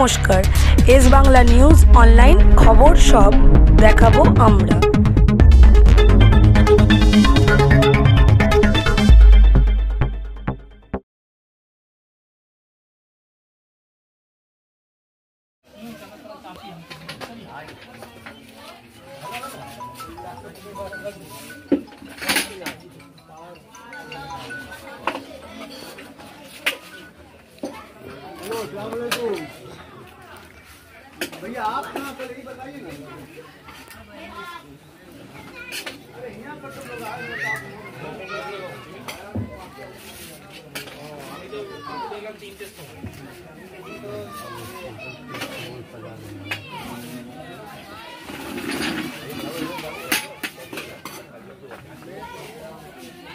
নমস্কার, S Bangla news online খবর সব দেখাবো আমরা। भैया आप कहाँ पर ये बताइए ना। अरे यहाँ पर तो लोग आए हैं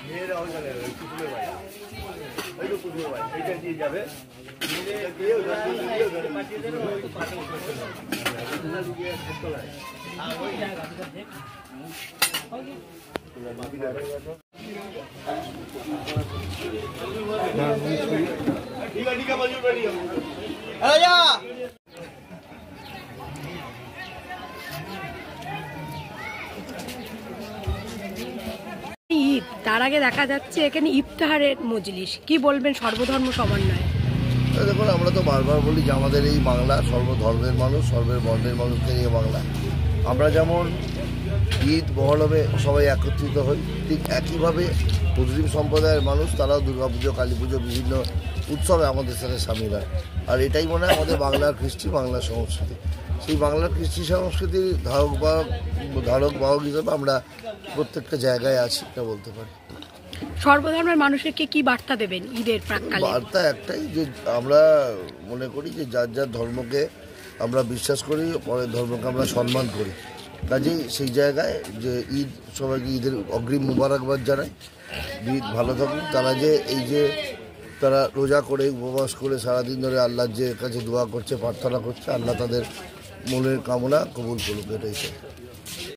मेरे और चले कुछ में भाई भाई तो कुछ में भाई ऐसा चीज जावे ঈদ তার আগে দেখা যাচ্ছে এখানে ইফতারের মজলিস, কি বলবেন সর্বধর্ম সমন্বয়? দেখুন, আমরা তো বারবার বলি যে আমাদের এই বাংলা সর্বধর্মের মানুষ, সর্বের বর্ণের মানুষকে নিয়ে বাংলা। আমরা যেমন ঈদ মহরমে সবাই একত্রিত হই, ঠিক একইভাবে মুসলিম সম্প্রদায়ের মানুষ তারাও দুর্গাপুজো, কালী পুজো, বিভিন্ন উৎসবে আমাদের সাথে সামিল হয়। আর এটাই মনে হয় আমাদের বাংলার কৃষ্টি, বাংলার সংস্কৃতি। সেই বাংলার কৃষ্টি সংস্কৃতির ধারক বাহক হিসেবে আমরা প্রত্যেকটা জায়গায় আছি, এটা বলতে পারি। সর্বধর্মের মানুষকে কি বার্তা দেবেন ঈদের প্রাক্কালে? বার্তা একটাই, যে আমরা মনে করি যে যার যার ধর্মকে আমরা বিশ্বাস করি, পরের ধর্মকে আমরা সম্মান করি। কাজেই সেই জায়গায় যে ঈদ, সবাইকে ঈদের অগ্রিম মুবারকবাদ জানাই। ঈদ ভালো থাকুন। তারা যে এই যে তারা রোজা করে, উপবাস করে সারাদিন ধরে আল্লাহর যে কাছে দোয়া করছে, প্রার্থনা করছে, আল্লাহ তাদের মনের কামনা কবুল করুক, এটাই চাই।